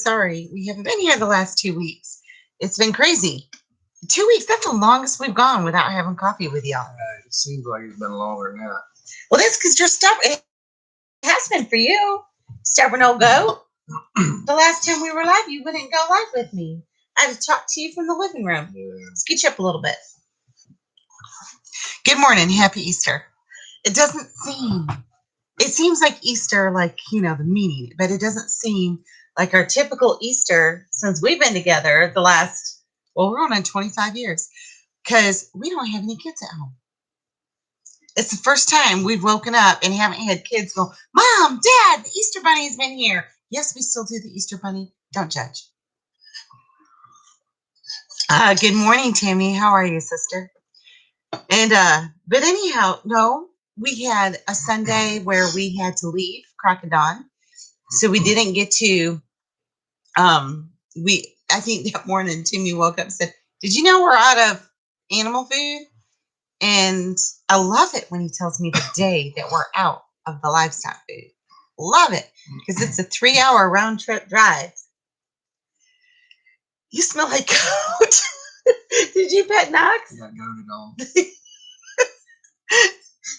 sorry we haven't been here the last 2 weeks. It's been crazy. 2 weeks, that's the longest we've gone without having coffee with y'all. It seems like it's been longer than that. Well, that's because you're stubborn. It has been for you. Stubborn old goat. The last time we were live, you wouldn't go live with me. I had to talk to you from the living room. Yeah. Scooch up a little bit. Good morning. Happy Easter. It doesn't seem, it seems like Easter, like, the meaning, but it doesn't seem like our typical Easter since we've been together the last, we're going on 25 years because we don't have any kids at home. It's the first time we've woken up and haven't had kids go, Mom, Dad, the Easter Bunny's been here. Yes, we still do the Easter Bunny. Don't judge. Good morning, Tammy. How are you, sister? And but anyhow, no, we had a Sunday where we had to leave Crocodon, so we didn't get to. I think that morning Timmy woke up and said, "Did you know we're out of animal food?" And I love it when he tells me the day that we're out of the livestock food. Love it because it's a 3-hour round trip drive. You smell like goat. Did you pet Knox? Yeah, goated on.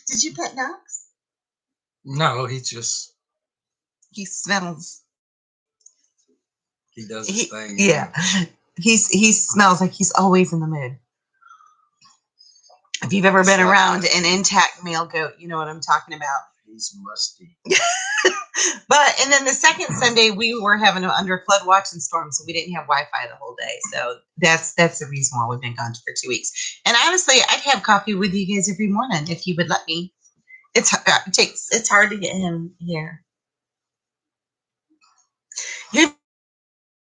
Did you pet Knox? No, he smells. He does his thing. Yeah. He smells like he's always in the mood. If you've ever been around an intact male goat, you know what I'm talking about. He's musty. And then the second Sunday, we were having an under flood watch and storm, so we didn't have Wi-Fi the whole day. So that's the reason why we've been gone for 2 weeks. And honestly, I'd have coffee with you guys every morning if you would let me. It's hard to get him here. You're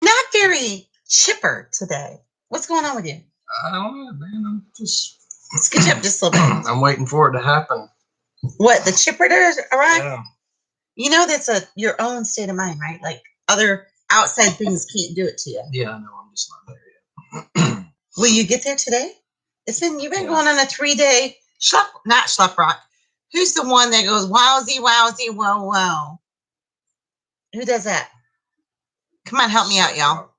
not very chipper today. What's going on with you? I don't know, man. I'm just scooch up just a little bit. I'm waiting for it to happen. What, the chipper to arrive? Yeah. That's your own state of mind, right? Like other outside things can't do it to you. Yeah, I know. I'm just not there yet. Will you get there today? You've been going on a 3-day not schlup rock. Who's the one that goes wowsy, wowsy, whoa, whoa? Who does that? Come on, help me out, y'all.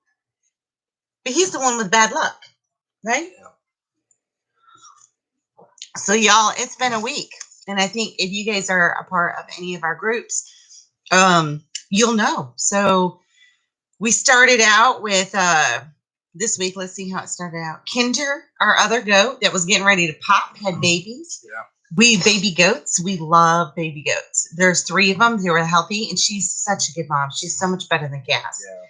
But he's the one with bad luck, right? Yeah. So, y'all, it's been a week. And I think if you guys are a part of any of our groups, you'll know. So we started out with this week. Let's see how it started out. Kinder, our other goat that was getting ready to pop, had babies. Yeah. Baby goats. We love baby goats. There's 3 of them. They were healthy, and she's such a good mom. She's so much better than Cass. Yeah,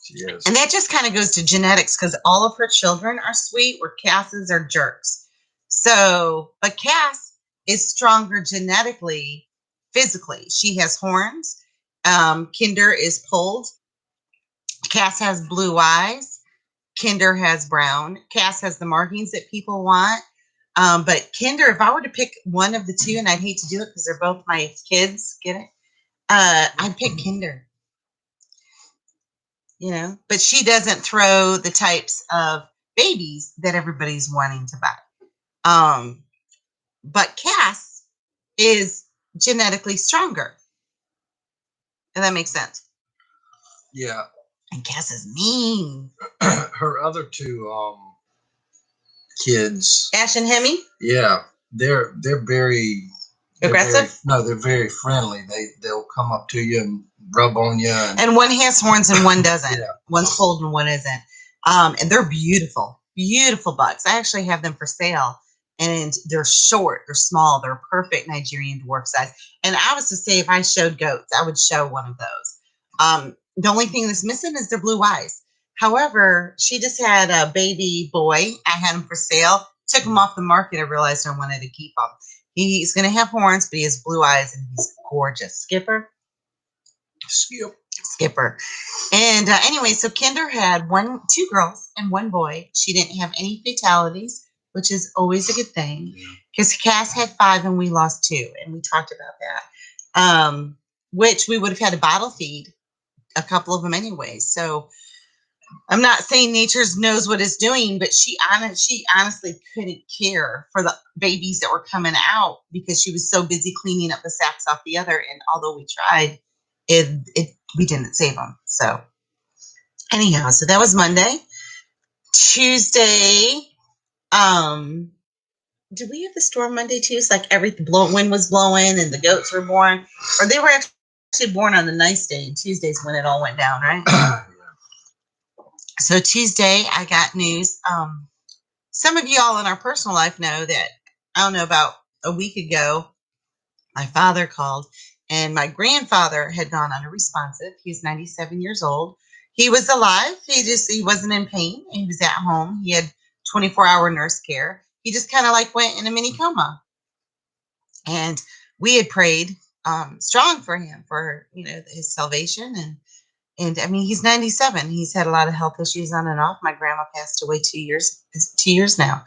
she is. And that just kind of goes to genetics because all of her children are sweet, where Cass's are jerks. So, but Cass is stronger genetically, physically. She has horns. Kinder is pulled. Cass has blue eyes. Kinder has brown. Cass has the markings that people want. But Kinder, if I were to pick one of the two, and I'd hate to do it because they're both my kids, get it? I'd pick Kinder. But she doesn't throw the types of babies that everybody's wanting to buy. But Cass is genetically stronger. And that makes sense. Yeah. And Cass is mean. Her other 2 kids, Ash and Hemi? Yeah, they're very aggressive. They're very friendly. They'll come up to you and rub on you. And one has horns and one doesn't. Yeah. One's pulled and one isn't. And they're beautiful, beautiful bucks. I actually have them for sale. And they're short, they're small, they're perfect Nigerian dwarf size. And I was to say, if I showed goats, I would show one of those. The only thing that's missing is their blue eyes. However, she just had a baby boy. I had him for sale. Took him off the market. I realized I wanted to keep him. He's going to have horns, but he has blue eyes, and he's gorgeous. Skipper. And anyway, so Kinder had 2 girls and 1 boy. She didn't have any fatalities, which is always a good thing, because Cass had 5 and we lost 2, and we talked about that, which we would have had to bottle feed a couple of them anyway. So I'm not saying nature knows what it's doing, but she honestly couldn't care for the babies that were coming out because she was so busy cleaning up the sacks off the other. And although we tried, we didn't save them. So Anyhow, so that was Monday. Tuesday, did we have the storm Monday too? It's like everything wind was blowing and the goats were born, or they were actually born on the nice day. And Tuesday's when it all went down, right? So Tuesday, I got news. Some of you all in our personal life know that I don't know, about a week ago, my father called, and my grandfather had gone unresponsive. He's 97 years old. He was alive. He wasn't in pain. He was at home. He had 24-hour nurse care. He just kind of like went in a mini coma. And we had prayed strong for him, for his salvation. And I mean, he's 97. He's had a lot of health issues on and off. My grandma passed away 2 years now.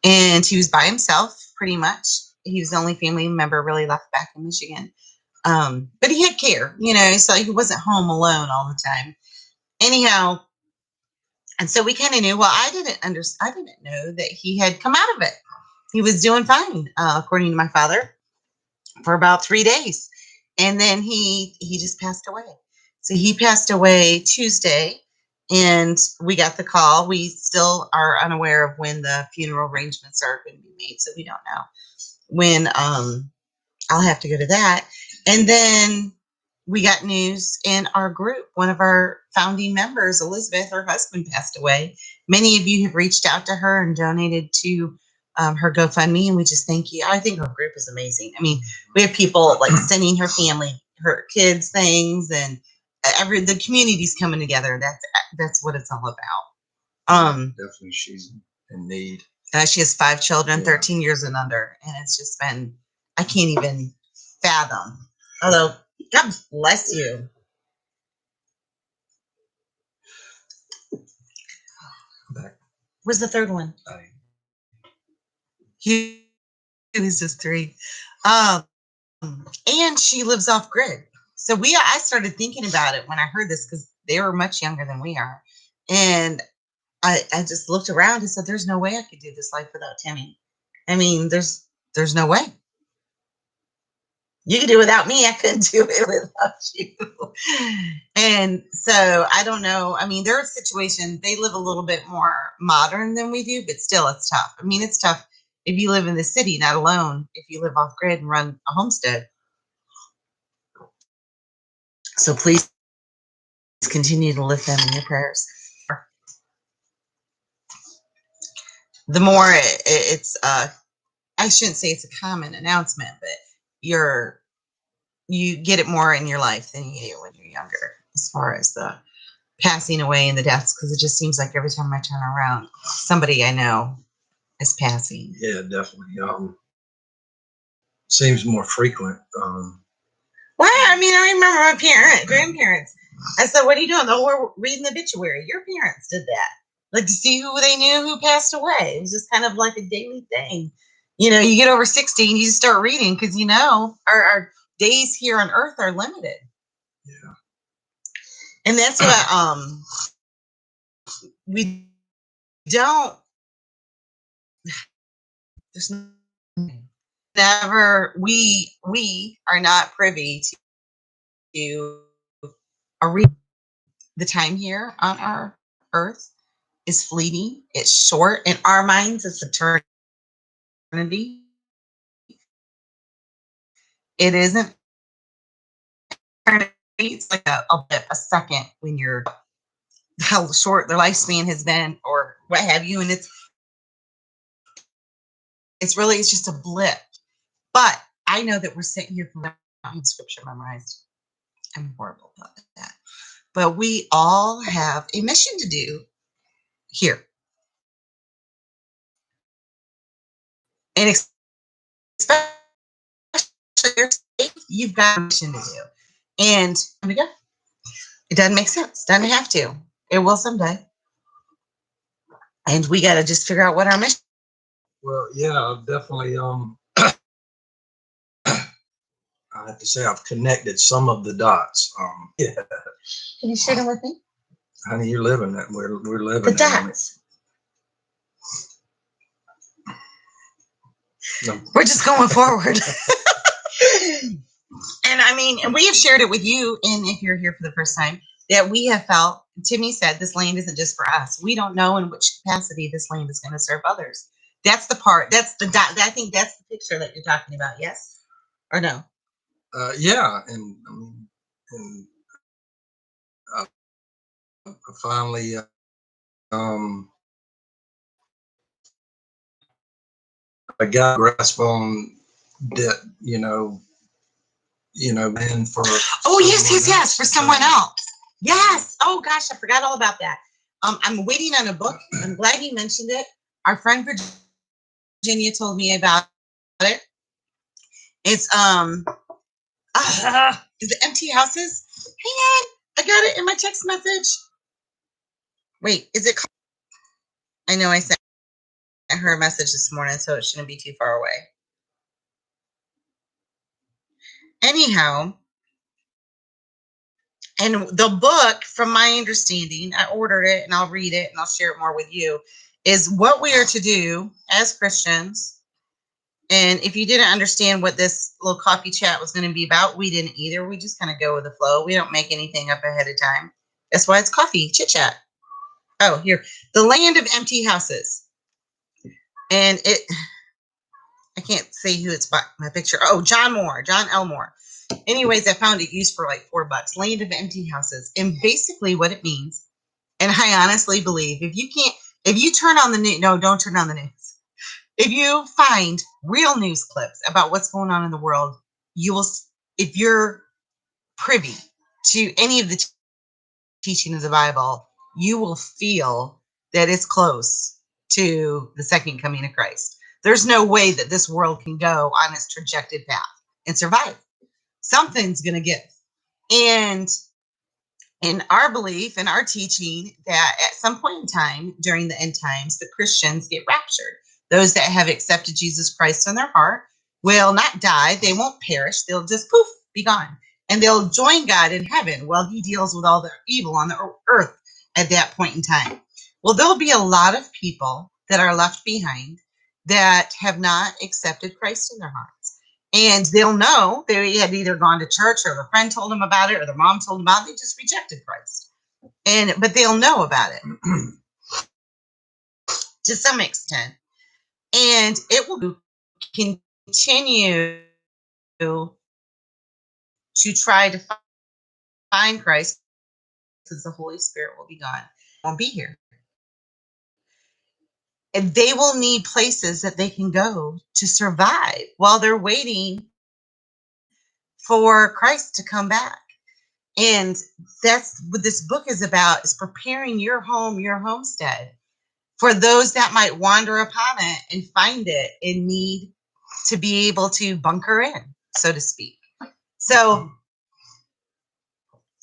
And he was by himself pretty much. He was the only family member really left back in Michigan. But he had care, so he wasn't home alone all the time. Anyhow, and so we kind of knew. Well, I didn't know that he had come out of it. He was doing fine, according to my father, for about 3 days, and then he just passed away. So he passed away Tuesday, and we got the call. We still are unaware of when the funeral arrangements are going to be made, so we don't know when. I'll have to go to that. And then we got news in our group. One of our founding members, Elizabeth, her husband passed away. Many of you have reached out to her and donated to her GoFundMe, and we just thank you. I think our group is amazing. I mean, we have people like sending her family, her kids things, and the community's coming together. That's what it's all about. Definitely, she's in need. She has 5 children, 13 years and under, and it's just been, I can't even fathom. Although, God bless you. Back. Where's the third one? He was just 3. And she lives off grid. So I started thinking about it when I heard this, because they were much younger than we are. And I just looked around and said, there's no way I could do this life without Timmy. I mean, there's no way. You could do it without me. I couldn't do it without you. And so I don't know. I mean, there are situations, they live a little bit more modern than we do, but still it's tough. I mean, it's tough if you live in the city, not alone if you live off grid and run a homestead. So please continue to lift them in your prayers. The more it's, I shouldn't say it's a common announcement, but you get it more in your life than you do when you're younger, as far as the passing away and the deaths, because it just seems like every time I turn around, somebody I know is passing. Yeah, definitely. Seems more frequent. Well, I mean, I remember my grandparents. I said, "What are you doing?" "Oh, we're reading the obituary." Your parents did that, like to see who they knew who passed away. It was just kind of like a daily thing. You get over 60 and you just start reading, because our days here on Earth are limited. Yeah. And that's what we don't. There's never we are not privy to the time here on our Earth is fleeting. It's short. In our minds, it's eternity. It isn't eternity. It's like a second when you're how short their lifespan has been, or what have you, and it's just a blip. But I know that we're sitting here from scripture memorized. I'm horrible about that. But we all have a mission to do here. And especially you've got a mission to do. And it doesn't make sense. Doesn't have to. It will someday. And we got to just figure out what our mission. Well, yeah, I've definitely. I have to say I've connected some of the dots. Yeah. Can you share them with me? Honey, you're living it. We're living the it. dots. No. We're just going forward. And I mean, we have shared it with you, and if you're here for the first time, that we have felt Timmy said, this land isn't just for us. We don't know in which capacity this land is going to serve others. That's the part. That's the. I think that's the picture that you're talking about. Yes, or no? Yeah, and I mean, and I, I finally um, I got a grasp on that. And for Oh yes, someone yes, yes, else. for someone else. Yes. Oh gosh, I forgot all about that. I'm waiting on a book. I'm glad you mentioned it. Our friend Virginia told me about it. It's is it Empty Houses? Hang on, I got it in my text message. Wait, is it? I know I sent her a message this morning, so it shouldn't be too far away. Anyhow, and the book, from my understanding, I ordered it and I'll read it and I'll share it more with you, is what we are to do as Christians. And if you didn't understand what this little coffee chat was going to be about, we didn't either. We just kind of go with the flow. We don't make anything up ahead of time. That's why it's coffee chit chat. Oh, here, The Land of Empty Houses. And I can't say who it's by my picture. Oh, John Elmore. Anyways, I found it used for like $4. Land of Empty Houses. And basically what it means, and I honestly believe if you turn on the news, no, don't turn on the news. If you find real news clips about what's going on in the world, you will, if you're privy to any of the teaching of the Bible, you will feel that it's close to the second coming of Christ. There's no way that this world can go on its trajected path and survive. Something's going to give. And in our belief and our teaching that at some point in time during the end times, the Christians get raptured. Those that have accepted Jesus Christ in their heart will not die. They won't perish. They'll just poof, be gone. And they'll join God in heaven while he deals with all the evil on the earth at that point in time. Well, there'll be a lot of people that are left behind that have not accepted Christ in their hearts. And they'll know they had either gone to church or their friend told them about it or their mom told them about it. They just rejected Christ. But they'll know about it to some extent. And it will continue to try to find Christ because the Holy Spirit will be gone, won't be here. And they will need places that they can go to survive while they're waiting for Christ to come back. And that's what this book is about, is preparing your home, your homestead, for those that might wander upon it and find it and need to be able to bunker in, so to speak. So,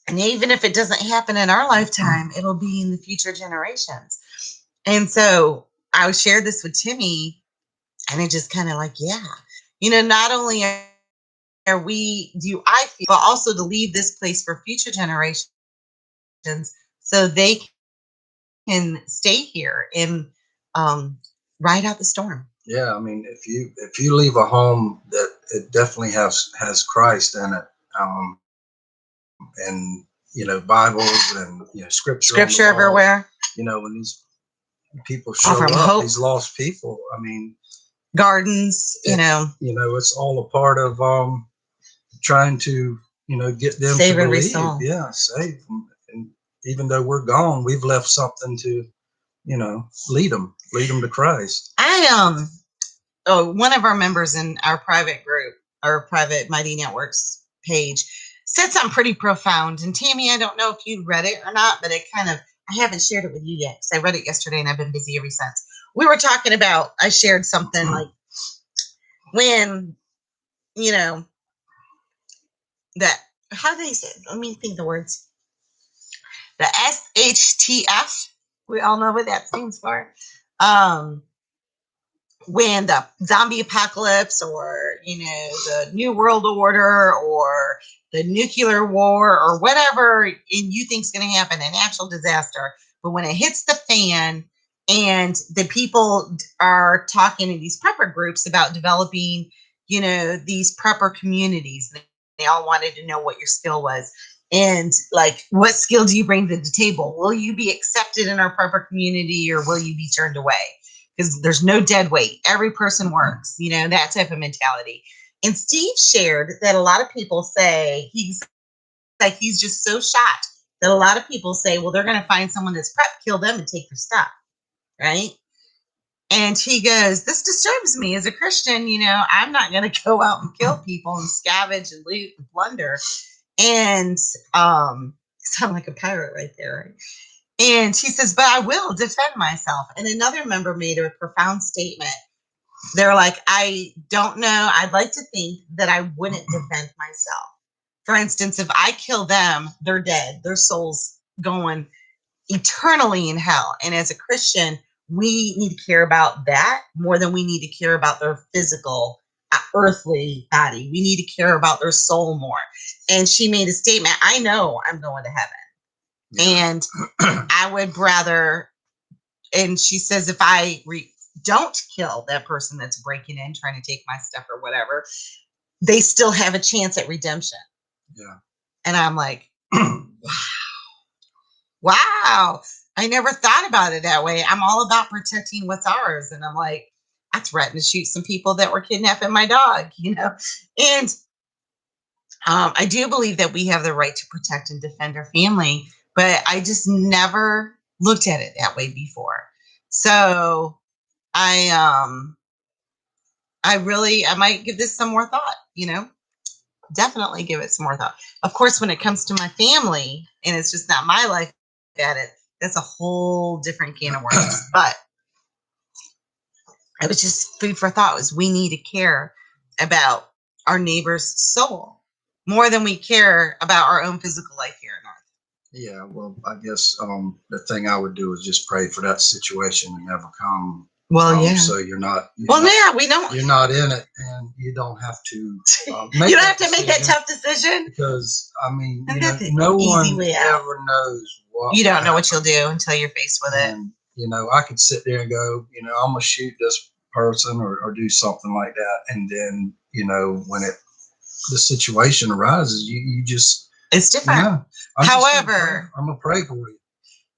and even if it doesn't happen in our lifetime, it'll be in the future generations. And so I shared this with Timmy, and it just kind of like, yeah, not only are we, do I feel, but also to leave this place for future generations so they can stay here and ride out the storm. Yeah, I mean, if you leave a home that it definitely has Christ in it, and Bibles and scripture everywhere. When these people show up, hope. These lost people, I mean, gardens, it's all a part of trying to get them save to every believe. soul. Yeah, save them. And even though we're gone, we've left something to lead them to Christ. One of our members in our private group, our private Mighty Networks page, said something pretty profound. And Tammy, I don't know if you read it or not, but I haven't shared it with you yet because I read it yesterday and I've been busy ever since. We were talking about, I shared something like when, that, how do they say it? Let me think the words. The SHTF, we all know what that stands for. When the zombie apocalypse or, the New World Order or the nuclear war or whatever and you think is going to happen, a natural disaster. But when it hits the fan and the people are talking in these prepper groups about developing, these prepper communities, they all wanted to know what your skill was. And like, what skill do you bring to the table? Will you be accepted in our proper community or will you be turned away? Because there's no dead weight. Every person works, that type of mentality. And Steve shared that a lot of people say he's just so shocked that a lot of people say, well, they're going to find someone that's prepped, kill them, and take their stuff, right? And he goes, this disturbs me as a Christian. I'm not going to go out and kill people and scavenge and loot and plunder. And sound like a pirate right there, right? And he says, but I will defend myself. And another member made a profound statement. They're like, I don't know. I'd like to think that I wouldn't defend myself. For instance, if I kill them, they're dead. Their soul's going eternally in hell. And as a Christian, we need to care about that more than we need to care about their physical, earthly body. We need to care about their soul more. And she made a statement, I know I'm going to heaven. Yeah. And I would rather, and she says, if I don't kill that person that's breaking in, trying to take my stuff or whatever, they still have a chance at redemption. Yeah. And I'm like, wow. I never thought about it that way. I'm all about protecting what's ours. And I'm like, I threatened to shoot some people that were kidnapping my dog, And I do believe that we have the right to protect and defend our family, but I just never looked at it that way before. So I might give this some more thought, definitely give it some more thought. Of course, when it comes to my family and it's just not my life at it, that's a whole different can of worms. But it was just food for thought. Was we need to care about our neighbor's soul more than we care about our own physical life here on earth. Yeah, well, I guess the thing I would do is just pray for that situation to never come. Well, yeah. So you're not. We don't. You're not in it, and you don't have to. You don't have to make that tough decision. Because no one ever knows what. You don't know what you'll do until you're faced with it. I could sit there and go, I'm gonna shoot this person or do something like that, and then when the situation arises, you just. It's different. Yeah, however, I'm gonna pray for you.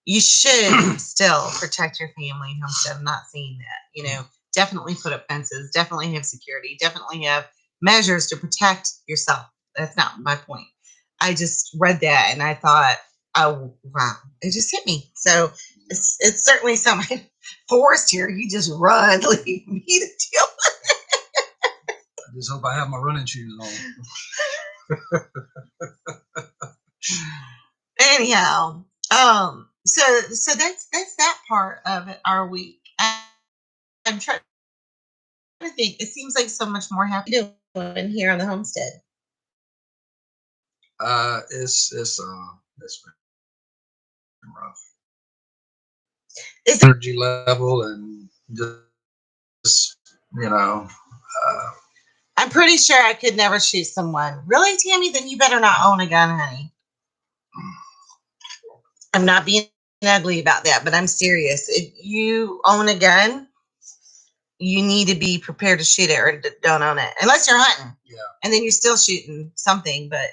You should still protect your family and homestead. I'm not saying that. Definitely put up fences. Definitely have security. Definitely have measures to protect yourself. That's not my point. I just read that and I thought, oh wow, it just hit me. So it's certainly something. Forest here, you just run, leave me to deal with it. I just hope I have my running shoes on. Anyhow, so that's that part of our week. I'm trying to think. It seems like so much more happy doing here on the homestead. It's been rough. It's energy level and just I'm pretty sure I could never shoot someone. Really, Tammy? Then you better not own a gun, honey. I'm not being ugly about that, but I'm serious. If you own a gun, you need to be prepared to shoot it or don't own it. Unless you're hunting. Yeah. And then you're still shooting something, but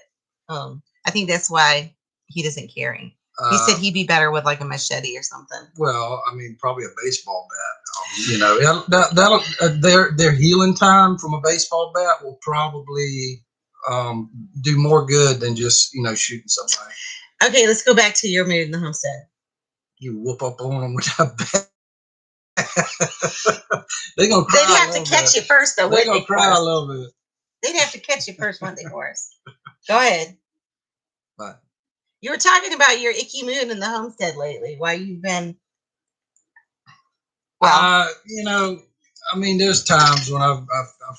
I think that's why he doesn't carry. He said he'd be better with like a machete or something. Well, I mean, probably a baseball bat. Their healing time from a baseball bat will probably do more good than just shooting somebody. Okay, let's go back to your mood in the homestead. You whoop up on them with that bat. They're gonna cry. They'd have to catch you first, though. They're gonna cry a little bit. They'd have to catch you first, wouldn't they, Horace? Go ahead. What? You were talking about your icky mood in the homestead lately. Why you've been? Well, I mean, there's times when I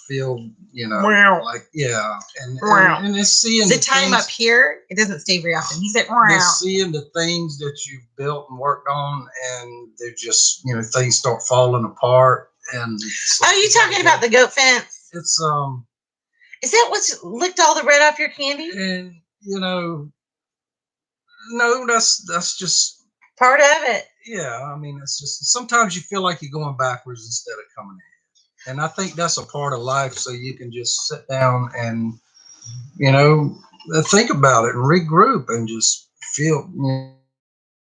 feel, like and it's seeing the time up here. It doesn't stay very often. He's like, seeing the things that you've built and worked on, and they're just things start falling apart. And you talking about the goat fence? It's Is that what's licked all the red off your candy? And no, that's just part of it. Yeah, I mean, it's just sometimes you feel like you're going backwards instead of coming ahead, and I think that's a part of life. So you can just sit down and think about it and regroup and just feel,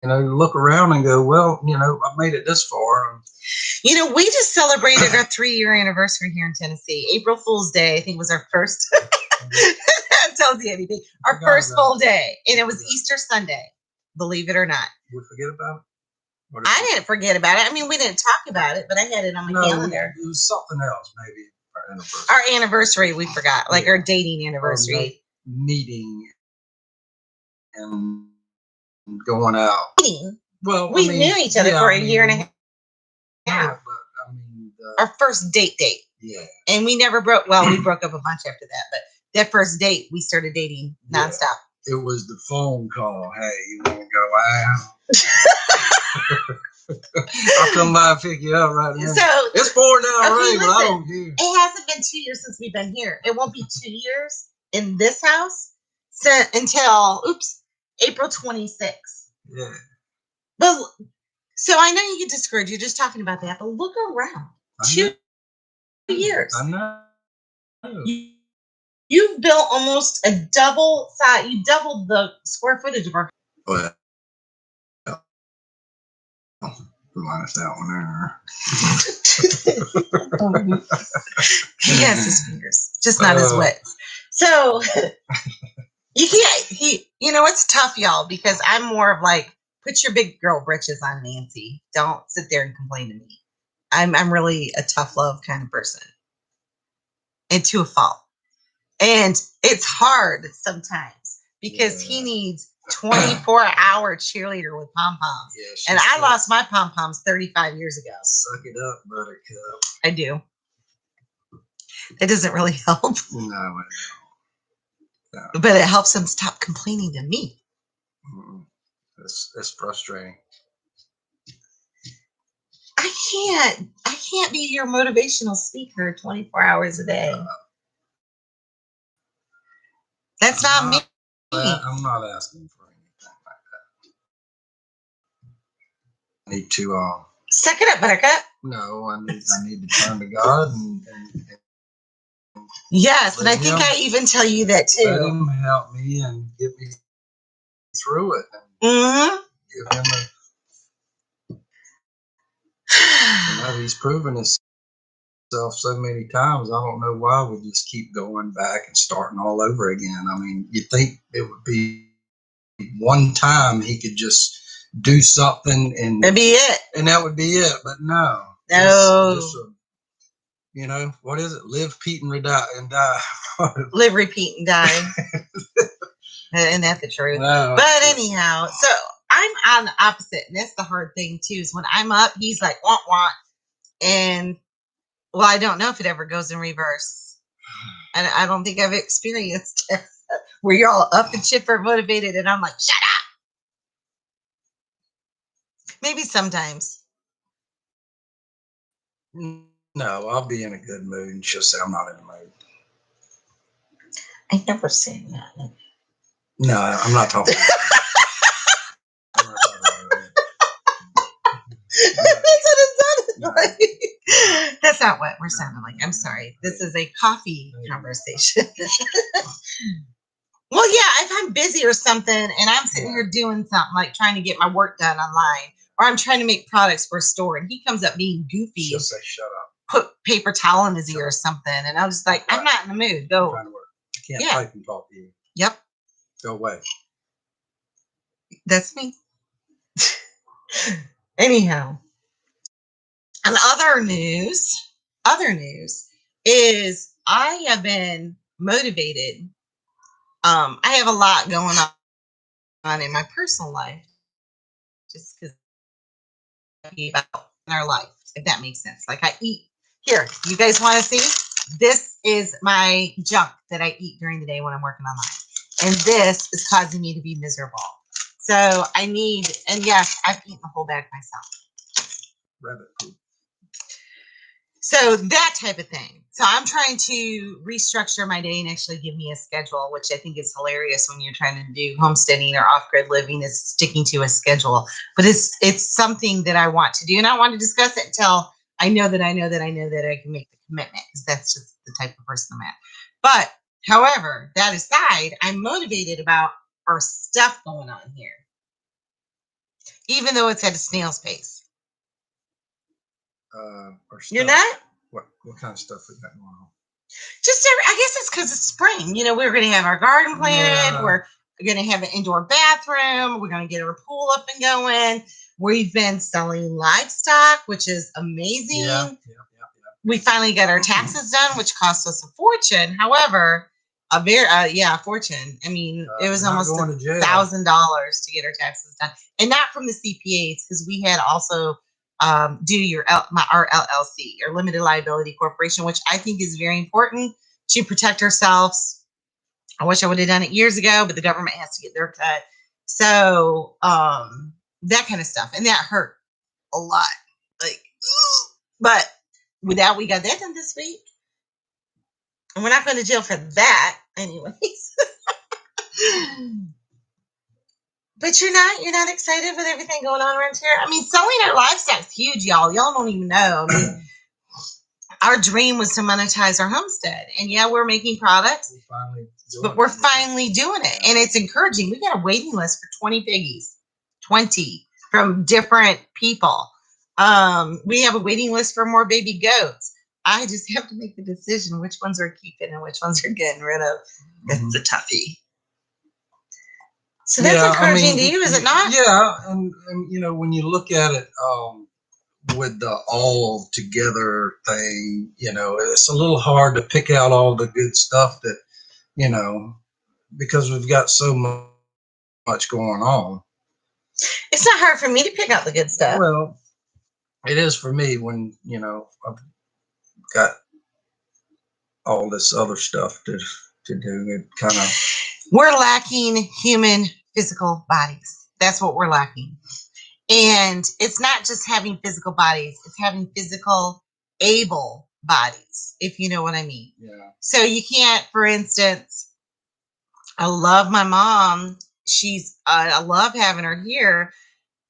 look around and go, well, I made it this far. We just celebrated our 3-year anniversary here in Tennessee. April Fool's Day, I think, was our first. That tells you anything. Our first full day, and it was Easter Sunday. Believe it or not. We forget about it. I didn't forget about it. I mean, we didn't talk about it, but I had it on my calendar. It was something else, maybe. Our anniversary, we forgot, like our dating anniversary. Meeting and going out. Well, we knew each other for a year and a half. Yeah, but I mean, our first date. Yeah. And we never broke. Well, we broke up a bunch after that, but that first date, we started dating nonstop. Yeah. It was the phone call. Hey, you want to go out? I'll come by and pick you up right now. So it's pouring down rain, but I don't care. It hasn't been 2 years since we've been here. It won't be 2 years in this house until April 26th. Yeah. But so I know you get discouraged. You're just talking about that, but look around. 2 years. I know. You've built almost a double size. You doubled the square footage of our. Well, minus that one there. He has his fingers, just not his wits. So you can't. It's tough, y'all, because I'm more of like, put your big girl britches on, Nancy. Don't sit there and complain to me. I'm really a tough love kind of person, and to a fault. And it's hard sometimes because he needs 24-hour cheerleader with pom-poms. Yeah, and I lost my pom-poms 35 years ago. Suck it up, buttercup. I do. That doesn't really help. No. But it helps him stop complaining to me. That's frustrating. I can't be your motivational speaker 24 hours a day. That's not me. I'm not asking for anything like that. I need to suck it up, buttercup. No, I need to turn to God and yes, and I think I even tell you that too. Let him help me and get me through it. Give him he's proven himself so many times. I don't know why we just keep going back and starting all over again. I mean, you'd think it would be one time he could just do something and that'd be it. And that would be it. But no. What is it? Live, repeat, and die. Live, repeat, and die. Isn't that the truth? No. But anyhow, so I'm on the opposite. And that's the hard thing, too, is when I'm up, he's like, want. And, well, I don't know if it ever goes in reverse. And I don't think I've experienced it where you're all up and chipper, motivated, and I'm like, shut up. Maybe sometimes. No, I'll be in a good mood and she'll say I'm not in a mood. I never say that. No, I'm not talking about that. That's what it sounded like. That's not what we're sounding like. I'm sorry. This is a coffee conversation. Well, yeah, if I'm busy or something and I'm sitting here doing something like trying to get my work done online, or I'm trying to make products for a store and he comes up being goofy. She'll say, shut up. Put paper towel in his ear or something. And I was just like, I'm not in the mood. Go. I'm trying to work. I can't type and talk to you. Yep. Go away. That's me. Anyhow. And other news is I have been motivated. I have a lot going on in my personal life. Just because about our life, if that makes sense. Like I eat here. You guys want to see? This is my junk that I eat during the day when I'm working online. And this is causing me to be miserable. So and yes, I've eaten the whole bag myself. Rabbit poop. So that type of thing. So I'm trying to restructure my day and actually give me a schedule, which I think is hilarious when you're trying to do homesteading or off-grid living, is sticking to a schedule. But it's something that I want to do. And I want to discuss it until I know that I can make the commitment, because that's just the type of person I'm at. But However, that aside, I'm motivated about our stuff going on here, even though it's at a snail's pace. Or You're stuff. not? What kind of stuff we got going on? Just I guess it's because it's spring. You know, we're going to have our garden planted. Yeah. We're going to have an indoor bathroom. We're going to get our pool up and going. We've been selling livestock, which is amazing. Yeah. We finally got our taxes done, which cost us a fortune. However, a fortune. I mean, it was Not almost going to jail. $1,000 to get our taxes done, and not from the CPAs, because we had also do our LLC, or limited liability corporation, which I think is very important to protect ourselves. I wish I would have done it years ago, but the government has to get their cut. So that kind of stuff, and that hurt a lot. Like, but with that, we got that done this week, and we're not going to jail for that, anyways. But you're not excited with everything going on around here. I mean, selling our livestock's huge, y'all. Y'all don't even know. I mean, our dream was to monetize our homestead, and yeah, we're making products, we're finally doing it, and it's encouraging. We got a waiting list for 20 piggies, 20 from different people. We have a waiting list for more baby goats. I just have to make the decision which ones we're keeping and which ones we're getting rid of. That's a toughie. So that's encouraging to you, is it not? Yeah, and you know, when you look at it with the all together thing, you know, it's a little hard to pick out all the good stuff that, you know, because we've got so much going on. It's not hard for me to pick out the good stuff. Well, it is for me when, you know, I've got all this other stuff to do. It kind of, we're lacking human physical bodies. That's what we're lacking. And it's not just having physical bodies, it's having physical able bodies, if you know what I mean. yeah. So you can't, for instance, I love my mom. I love having her here,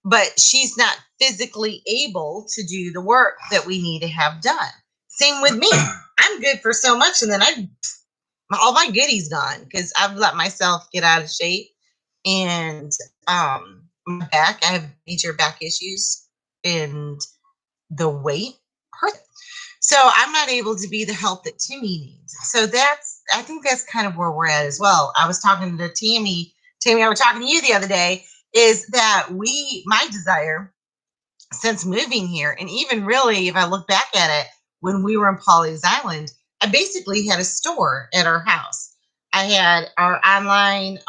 but she's not physically able to do the work that we need to have done. Same with me. I'm good for so much, and then all my goodies gone because I've let myself get out of shape. And my back, I have major back issues, and the weight hurts. So I'm not able to be the help that Timmy needs. So I think that's kind of where we're at as well. I was talking to Tammy, I was talking to you the other day, is that my desire since moving here, and even really, if I look back at it, when we were in Pawleys Island, I basically had a store at our house. I had our online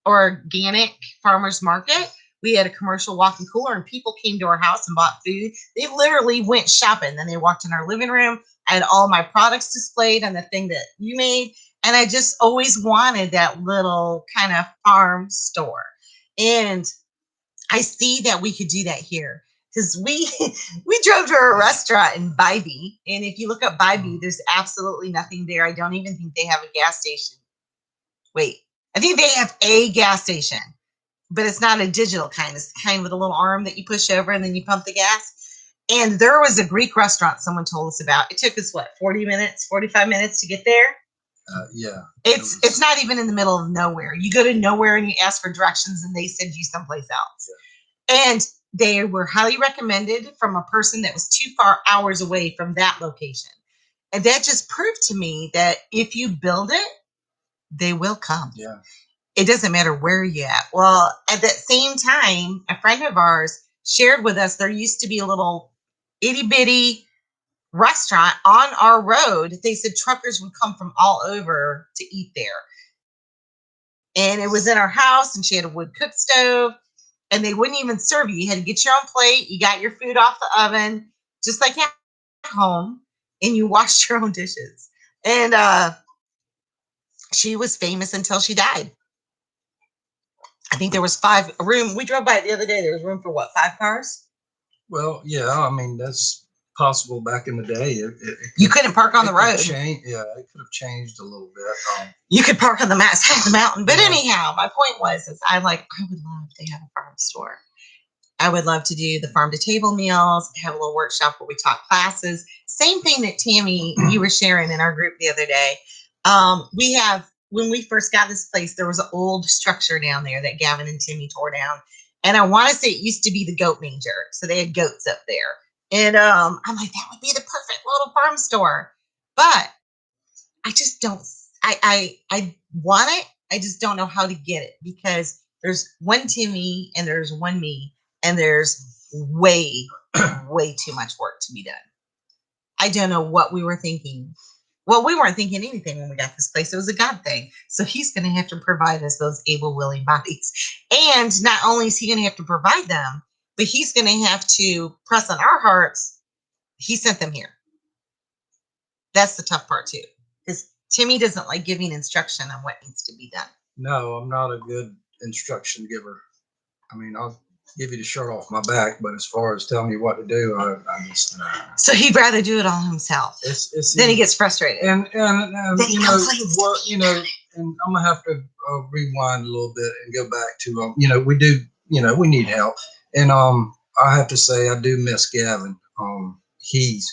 organic farmers market. We had a commercial walk-in cooler, and people came to our house and bought food. They literally went shopping. Then they walked in our living room. I had all my products displayed on the thing that you made. And I just always wanted that little kind of farm store. And I see that we could do that here, because we drove to a restaurant in Bybee, and if you look up Bybee, there's absolutely nothing there. I don't even think they have a gas station. Wait, I think they have a gas station, but it's not a digital kind. It's the kind with a little arm that you push over and then you pump the gas. And there was a Greek restaurant someone told us about. It took us 40 minutes, 45 minutes to get there. Yeah. It's not even in the middle of nowhere. You go to nowhere and you ask for directions, and they send you someplace else. Yeah. And they were highly recommended from a person that was 2 hours away from that location. And that just proved to me that if you build it, they will come. Yeah. It doesn't matter where you're at. Well, at that same time, a friend of ours shared with us there used to be a little itty bitty restaurant on our road. They said truckers would come from all over to eat there. And it was in our house, and she had a wood cook stove, and they wouldn't even serve you. You had to get your own plate. You got your food off the oven, just like at home, and you washed your own dishes. And she was famous until she died. I think there was room. We drove by it the other day. There was room for 5 cars? Well, yeah, I mean, that's possible back in the day. You couldn't park on the road. It could have changed a little bit. You could park on the side of the mountain. But anyhow, my point was, I would love to have a farm store. I would love to do the farm to table meals, have a little workshop where we taught classes. Same thing that Tammy, you were sharing in our group the other day. We have, when we first got this place, there was an old structure down there that Gavin and Timmy tore down. And I want to say it used to be the goat manger. So they had goats up there. And I'm like, that would be the perfect little farm store. But I just don't, I want it. I just don't know how to get it because there's one Timmy and there's one me. And there's way, way too much work to be done. I don't know what we were thinking. Well, we weren't thinking anything when we got this place. It was a God thing. So he's going to have to provide us those able, willing bodies. And not only is he going to have to provide them, but he's going to have to press on our hearts. He sent them here. That's the tough part, too. Because Timmy doesn't like giving instruction on what needs to be done. No, I'm not a good instruction giver. I mean, I'll give you the shirt off my back, but as far as telling you what to do, I just So he'd rather do it all himself. It's Then he gets frustrated. and Then he you know complains. what, you know, and I'm gonna have to rewind a little bit and go back to you know, we do, you know, we need help, and I have to say I do miss Gavin. He's,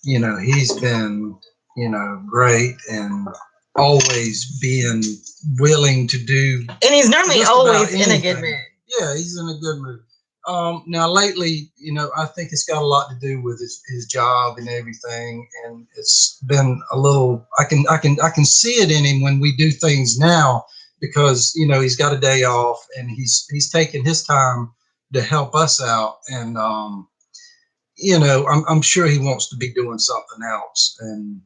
you know, he's been, you know, great and always being willing to do. And he's normally just about always in a good anything. mood. Yeah, he's in a good mood. Now lately, you know, I think it's got a lot to do with his job and everything, and it's been a little. I can see it in him when we do things now because you know he's got a day off and he's taking his time to help us out, and you know, I'm sure he wants to be doing something else, and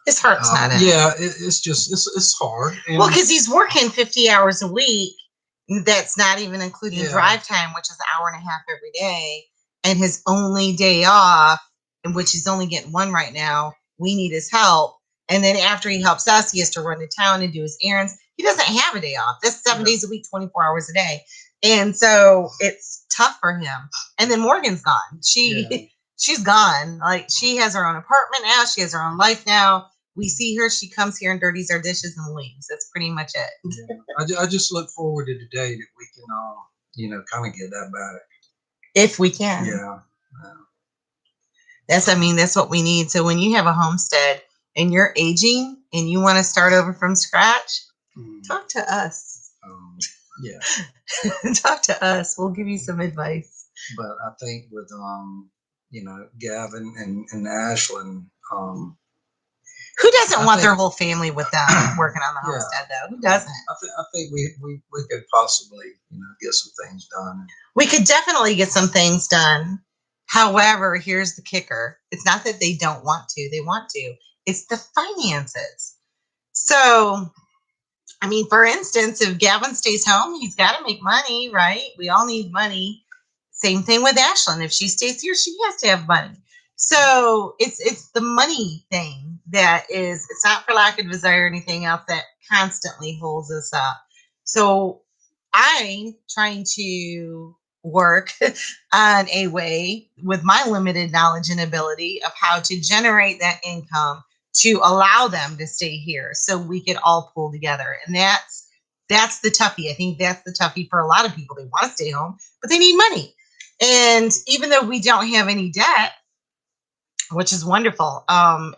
His heart's not in it. yeah, it's just it's hard. And, Well, because he's working 50 hours a week. That's not even including Yeah. drive time, which is an hour and a half every day. And his only day off, in which he's only getting one right now, we need his help. And then after he helps us, he has to run to town and do his errands. He doesn't have a day off. That's 7 days a week, 24 hours a day. And so it's tough for him. And then Morgan's gone. She's gone. Like she has her own apartment now. She has her own life now. We see her. She comes here and dirties our dishes and leaves. That's pretty much it. yeah. I just look forward to the day that we can, you know, kind of get that back. If we can. Yeah. That's what we need. So when you have a homestead and you're aging and you want to start over from scratch, talk to us. Yeah. Talk to us. We'll give you some advice. But I think with, you know, Gavin and Ashlyn, who doesn't want their think- whole family with them working on the Yeah. homestead though? Who doesn't? I think we could possibly, you know, get some things done. We could definitely get some things done. However, here's the kicker. It's not that they don't want to. They want to. It's the finances. So, I mean, for instance, if Gavin stays home, he's got to make money, right? We all need money. Same thing with Ashlyn. If she stays here, she has to have money. So it's the money thing that is, it's not for lack of desire or anything else that constantly holds us up. So I'm trying to work on a way with my limited knowledge and ability of how to generate that income to allow them to stay here so we could all pull together. And that's the toughie. I think that's the toughie for a lot of people. They want to stay home, but they need money. And even though we don't have any debt, which is wonderful.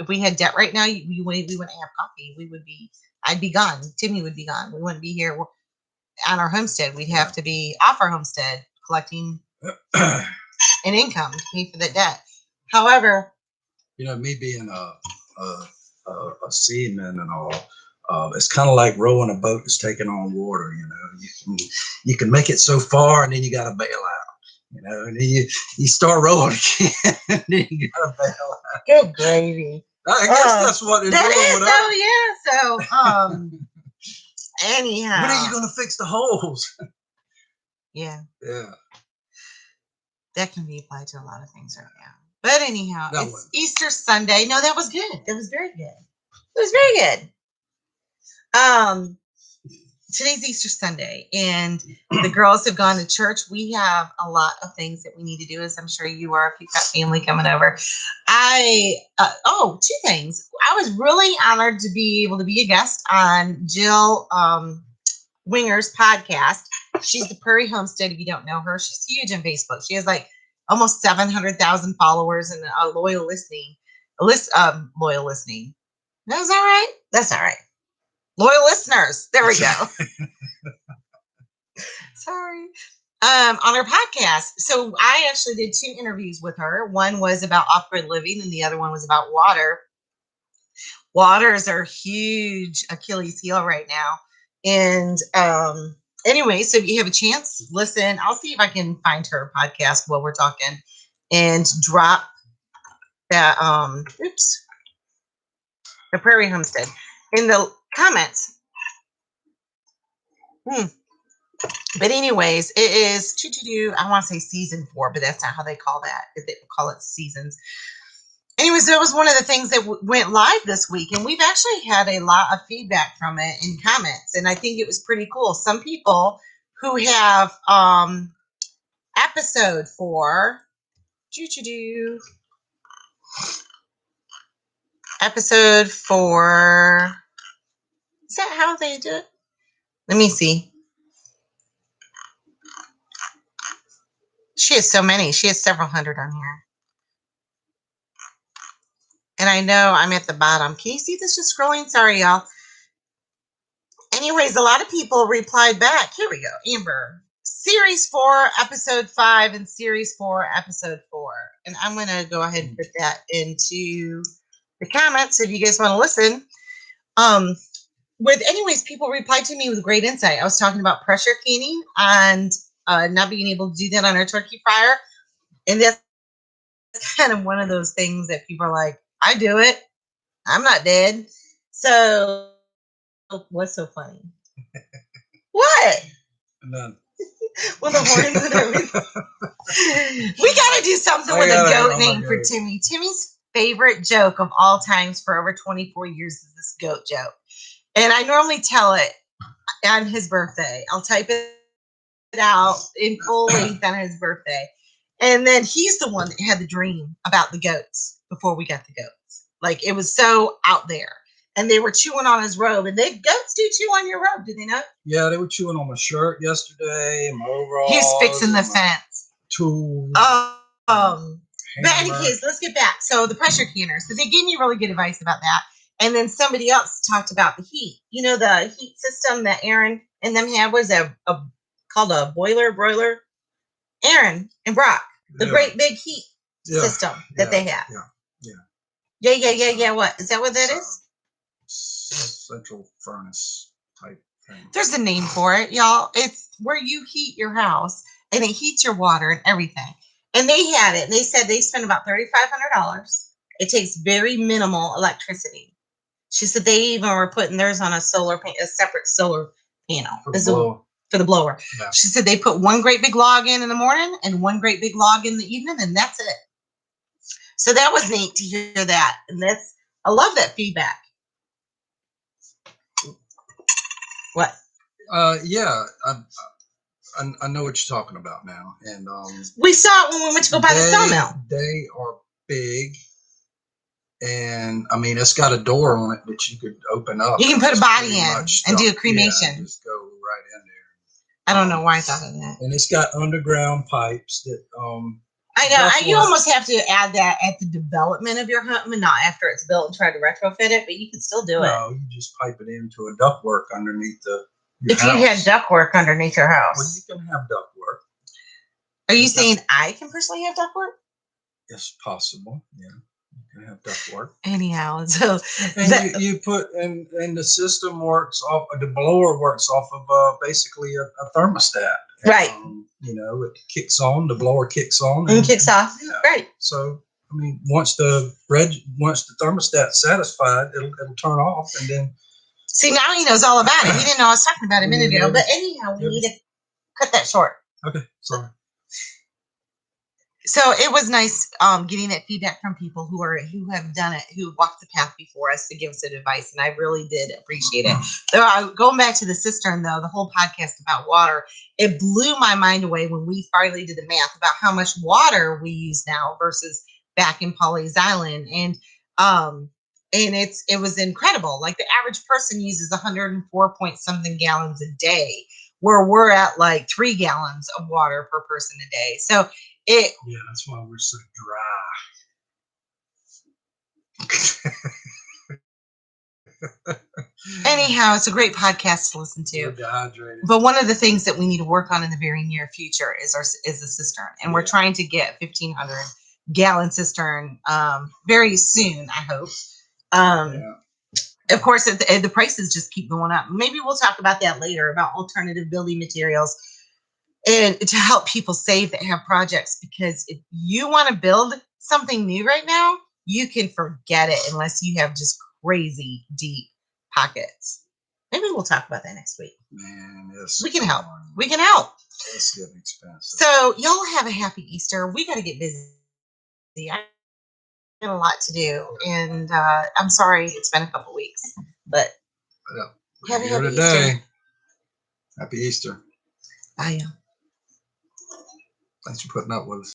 If we had debt right now, we wouldn't have coffee. I'd be gone. Timmy would be gone. We wouldn't be here on our homestead. We'd have to be off our homestead collecting an income to pay for the debt. However, you know, me being a seaman and all, it's kind of like rowing a boat that's taking on water. You know, you can make it so far, and then you got to bail out. You know, and then you start rolling again, and then you got to bail out. good gravy. I guess that's what they're That doing is, with us. oh yeah. So anyhow, When are you going to fix the holes? yeah, Yeah. that can be applied to a lot of things right now. But anyhow, That it's one. Easter Sunday. No, that was good. That was very good. It was very good. Today's Easter Sunday, and the girls have gone to church. We have a lot of things that we need to do, as I'm sure you are if you've got family coming over. Two things. I was really honored to be able to be a guest on Jill Winger's podcast. She's the Prairie Homestead. If you don't know her, she's huge on Facebook. She has like almost 700,000 followers and a loyal listening. That's all right. That's all right. Loyal listeners. There we go. Sorry. On her podcast. So I actually did 2 interviews with her. One was about off-grid living, and the other one was about water. Waters are huge Achilles heel right now. And anyway, so if you have a chance, listen. I'll see if I can find her podcast while we're talking and drop that the Prairie Homestead in the comments. But anyways, it is I want to say season 4, but that's not how they call that. They call it seasons. Anyways, that was one of the things that went live this week, and we've actually had a lot of feedback from it in comments, and I think it was pretty cool. Some people who have episode 4, episode 4. Is that how they do it? Let me see. She has so many. She has several hundred on here. And I know I'm at the bottom. Can you see this just scrolling? Sorry, y'all. Anyways, a lot of people replied back. Here we go. Amber. Series 4, episode 5, and Series 4, episode 4. And I'm going to go ahead and put that into the comments if you guys want to listen. Anyways, people replied to me with great insight. I was talking about pressure canning and not being able to do that on our turkey fryer. And that's kind of one of those things that people are like, I do it. I'm not dead. So what's so funny? What? None. Well, the horns and everything. We got to do something with a goat name for Timmy. Timmy's favorite joke of all times for over 24 years is this goat joke. And I normally tell it on his birthday. I'll type it out in full length on his birthday. And then he's the one that had the dream about the goats before we got the goats. Like, it was so out there. And they were chewing on his robe. And goats do chew on your robe, do they not? Yeah, they were chewing on my shirt yesterday, my overalls. He's fixing the fence. Tools. But in any case, let's get back. So the pressure canner. So they gave me really good advice about that. And then somebody else talked about the heat. You know, the heat system that Aaron and them had was called a broiler. Aaron and Brock, the great big heat system that they have. Yeah. What is that? What that is? Central furnace type thing. There's a name for it, y'all. It's where you heat your house and it heats your water and everything. And they had it. And they said they spent about $3,500. It takes very minimal electricity. She said they even were putting theirs on a separate solar panel for the blower. Yeah. She said they put one great big log in the morning and one great big log in the evening, and that's it. So that was neat to hear that. And I love that feedback. What? Yeah, I know what you're talking about now. And we saw it when we went to go buy the sawmill. They are big. And I mean, it's got a door on it that you could open up. You can put a body in and do a cremation. Yeah, just go right in there. I don't know why I thought of that. And it's got underground pipes that. I know. You almost have to add that at the development of your home and not after it's built and try to retrofit it, but you can still do it. No, you just pipe it into a ductwork underneath your house. You had ductwork underneath your house. Well, you can have ductwork. Are you saying I can personally have ductwork? It's possible, yeah. Have ductwork. Anyhow, so you put and the system works off. The blower works off of basically a thermostat. Right. You know, it kicks on. The blower kicks on and kicks off. Yeah. Right. So I mean, once the thermostat's satisfied, it'll turn off, and then. See, now he knows all about it. He didn't know I was talking about it a minute ago. But anyhow, we need to cut that short. Okay. Sorry. So it was nice getting that feedback from people who have done it, who walked the path before us to give us advice, and I really did appreciate it. So going back to the cistern, though, the whole podcast about water, it blew my mind away when we finally did the math about how much water we use now versus back in Pawleys Island, and it was incredible. Like the average person uses 104 point something gallons a day, where we're at like 3 gallons of water per person a day. So. Yeah, that's why we're so dry. Anyhow, it's a great podcast to listen We're to. dehydrated. But one of the things that we need to work on in the very near future is the cistern, and we're Yeah. trying to get 1,500-gallon cistern very soon. I hope. Yeah. Of course, the prices just keep going up. Maybe we'll talk about that later about alternative building materials and to help people save that have projects. Because if you want to build something new right now, you can forget it unless you have just crazy deep pockets. Maybe we'll talk about that next week. Man, it's We can help. fun. We can help. It's getting expensive. So y'all have a happy Easter. We got to get busy. I got a lot to do, and I'm sorry it's been a couple weeks, but Yeah. We're have a here happy today. Easter. Happy Easter. Bye, y'all. Thanks for putting up with us.